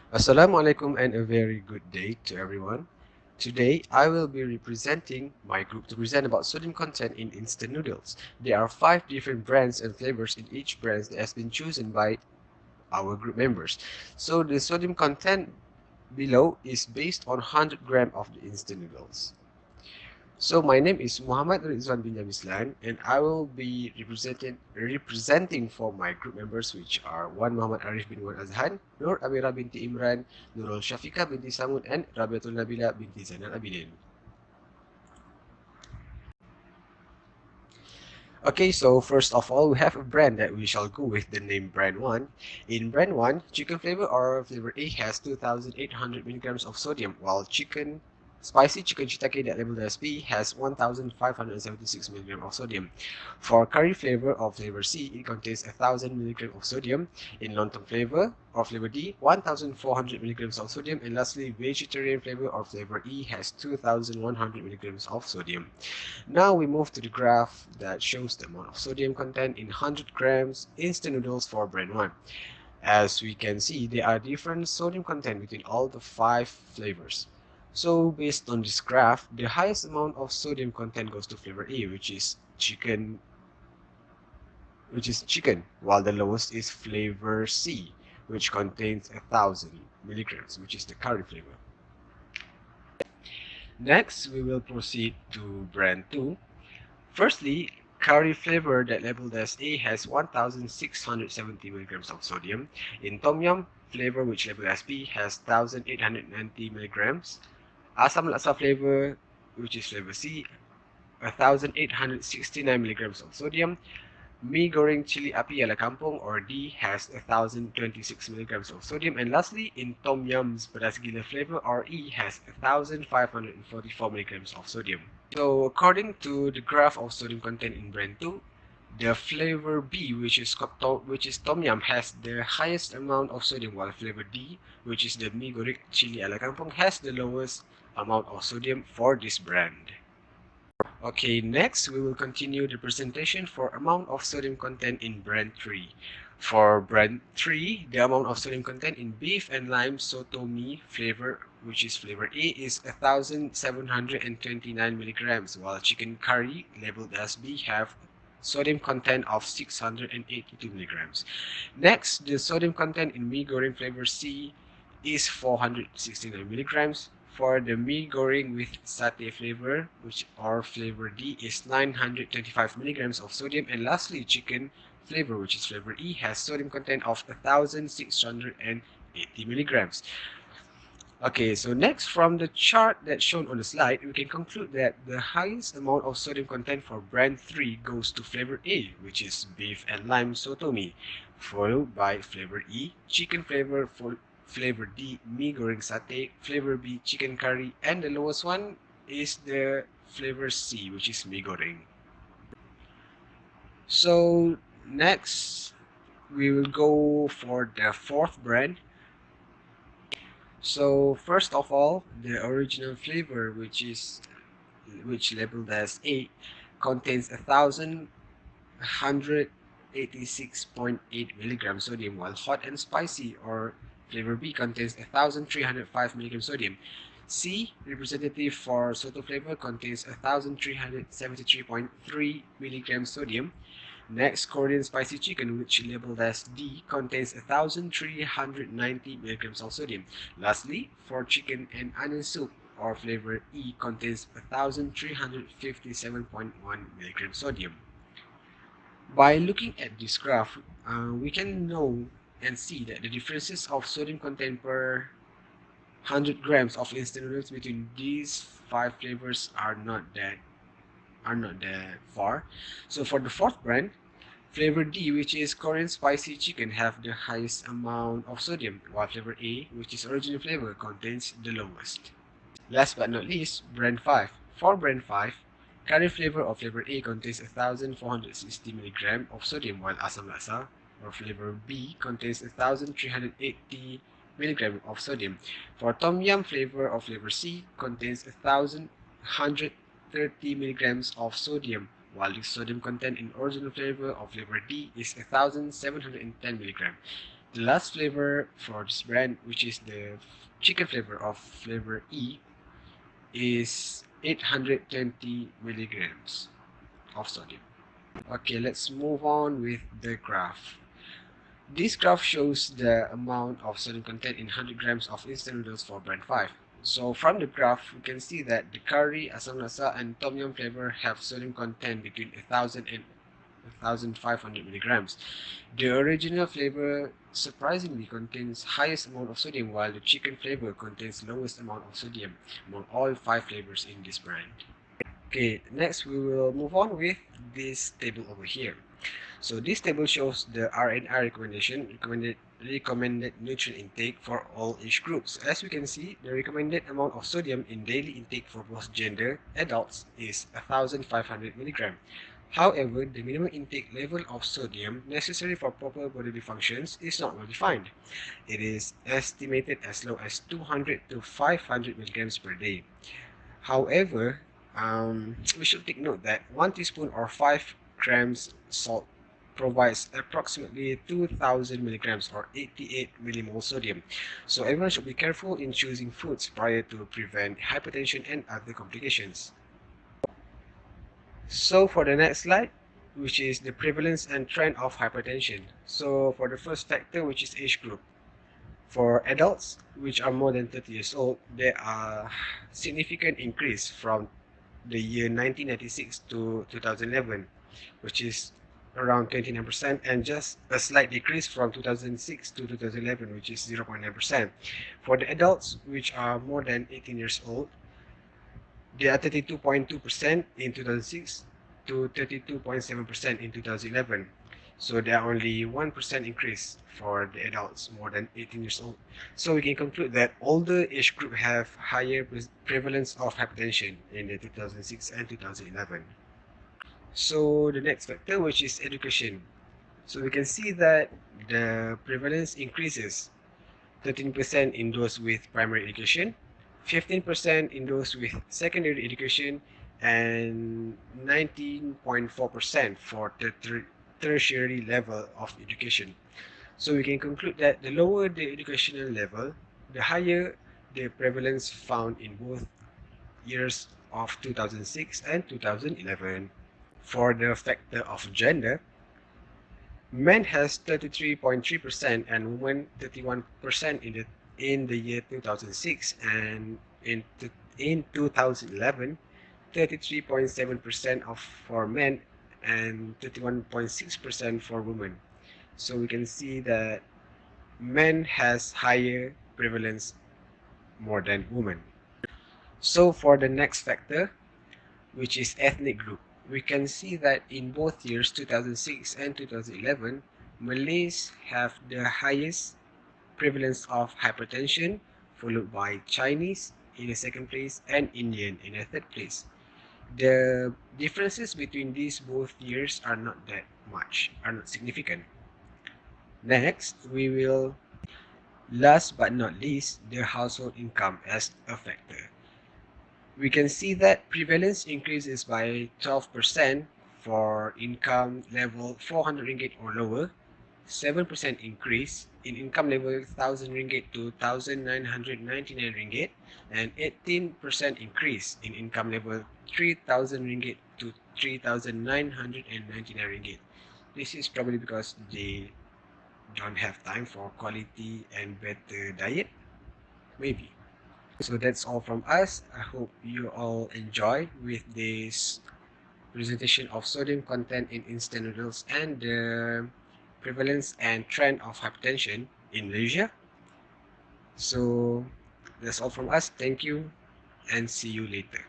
Assalamualaikum and a very good day to everyone. Today, I will be representing my group to present about sodium content in instant noodles. There are 5 different brands and flavors in each brand that has been chosen by our group members. So the sodium content below is based on 100 gram of the instant noodles. So my name is Muhammad Rizwan bin Yamislan and I will be representing for my group members which are one Muhammad Arif bin Wan Azhan, Nur Amira binti Imran, Nurul Shafika binti Samud and Rabiatul Nabila binti Zainal Abidin. Okay, so first of all, we have a brand that we shall go with the name Brand 1. In Brand 1, chicken flavor or flavor A has 2,800 milligrams of sodium, while spicy chicken shiitake that labeled as B has 1,576 milligrams of sodium. For curry flavor or flavor C, it contains 1,000 milligrams of sodium. In lontong flavor or flavor D, 1,400 milligrams of sodium. And lastly, vegetarian flavor or flavor E has 2,100 milligrams of sodium. Now we move to the graph that shows the amount of sodium content in 100 grams instant noodles for brand 1. As we can see, there are different sodium content between all the 5 flavors. So based on this graph, the highest amount of sodium content goes to flavor A, which is chicken, while the lowest is flavor C, which contains 1,000 milligrams, which is the curry flavor. Next, we will proceed to brand 2. Firstly, curry flavor that labeled as A has 1,670 milligrams of sodium. In Tom Yum flavor, which labeled as B, has 1,890 milligrams. Asam Laksa flavor, which is flavor C, 1,869 milligrams of sodium. Mee Goreng Chili Api ala Kampung or D has 1,026 milligrams of sodium. And lastly, in Tom Yum's Pedas Gila flavor or E has 1,544 milligrams of sodium. So according to the graph of sodium content in brand 2, the flavor B, which is Tom Yum, has the highest amount of sodium, while flavor D, which is the Mee Goreng Chili ala Kampung, has the lowest amount of sodium for this brand. Okay, next we will continue the presentation for amount of sodium content in brand 3. For brand 3, the amount of sodium content in beef and lime soto mee flavor, which is flavor A, is 1,729 milligrams, while chicken curry, labeled as B, have sodium content of 682 milligrams. Next, the sodium content in mee goreng flavor C is 469 milligrams. For the mee goreng with satay flavor, which or flavor D, is 925 milligrams of sodium. And lastly, chicken flavor, which is flavor E, has sodium content of 1,680 milligrams. Okay, so next, from the chart that's shown on the slide, we can conclude that the highest amount of sodium content for brand 3 goes to flavor A, which is beef and lime soto mee, followed by flavor E, chicken flavor, for flavor D, mee goreng satay, flavor B, chicken curry, and the lowest one is the flavor C, which is mee goreng. So next, we will go for the fourth brand. So first of all, the original flavor, which labeled as A, contains 1,186.8 milligrams sodium, while hot and spicy or flavor B contains 1,305 milligrams sodium. C, representative for soto flavor, contains 1,373.3 milligrams sodium. Next, Korean spicy chicken, which labeled as D, contains 1,390 milligrams of sodium. Lastly, for chicken and onion soup, or flavor E, contains 1,357.1 milligrams sodium. By looking at this graph, we can know and see that the differences of sodium content per 100 grams of instant noodles between these 5 flavors are not that far. So for the fourth brand, flavor D, which is Korean spicy chicken, have the highest amount of sodium, while flavor A, which is original flavor, contains the lowest. Last but not least, brand 5. For brand 5, curry flavor or flavor A contains 1,460 mg of sodium, while asam laksa or flavor B contains 1,380 mg of sodium. For tom yum flavor or flavor C contains 1,130 mg of sodium, while the sodium content in original flavor of flavor D is 1,710 mg. The last flavor for this brand, which is the chicken flavor of flavor E, is 820 milligrams of sodium. Okay, let's move on with the graph. This graph shows the amount of sodium content in 100 grams of instant noodles for brand 5. So from the graph, we can see that the curry, asam rasa, and tom yum flavor have sodium content between 1000 and 1500 milligrams. The original flavor surprisingly contains highest amount of sodium, while the chicken flavor contains lowest amount of sodium among all 5 flavors in this brand. Okay, next we will move on with this table over here. So this table shows the RNI recommended nutrient intake for all age groups. As we can see, the recommended amount of sodium in daily intake for both gender adults is 1500 milligram. However, the minimum intake level of sodium necessary for proper bodily functions is not well defined. It is estimated as low as 200 to 500 milligrams per day. However, we should take note that 1 teaspoon or 5 grams salt provides approximately 2000 milligrams or 88 millimole sodium. So everyone should be careful in choosing foods prior to prevent hypertension and other complications. So for the next slide, which is the prevalence and trend of hypertension. So for the first factor, which is age group. For adults which are more than 30 years old, there are significant increase from the year 1996 to 2011, which is around 29%, and just a slight decrease from 2006 to 2011, which is 0.9%. For the adults which are more than 18 years old, they are 32.2% in 2006 to 32.7% in 2011. So there are only 1% increase for the adults more than 18 years old. So we can conclude that older age group have higher prevalence of hypertension in the 2006 and 2011. So the next factor, which is education. So we can see that the prevalence increases 13% in those with primary education, 15% in those with secondary education, and 19.4% for the tertiary level of education. So we can conclude that the lower the educational level, the higher the prevalence found in both years of 2006 and 2011. For the factor of gender, men has 33.3% and women 31% in the year 2006, and in 2011 33.7% of for men and 31.6% for women. So we can see that men has higher prevalence more than women. So for the next factor, which is ethnic group, we can see that in both years 2006 and 2011, Malays have the highest prevalence of hypertension, followed by Chinese in the second place and Indian in the third place. The differences between these both years are not that much, are not significant. Next, we will, last but not least, the household income as a factor. We can see that prevalence increases by 12% for income level 400 ringgit or lower, 7% increase in income level 1000 ringgit to 1999 ringgit, and 18% increase in income level 3000 ringgit to 3999 ringgit. This is probably because they don't have time for quality and better diet, maybe. So that's all from us. I hope you all enjoy with this presentation of sodium content in instant noodles and the prevalence and trend of hypertension in Malaysia. So that's all from us. Thank you and see you later.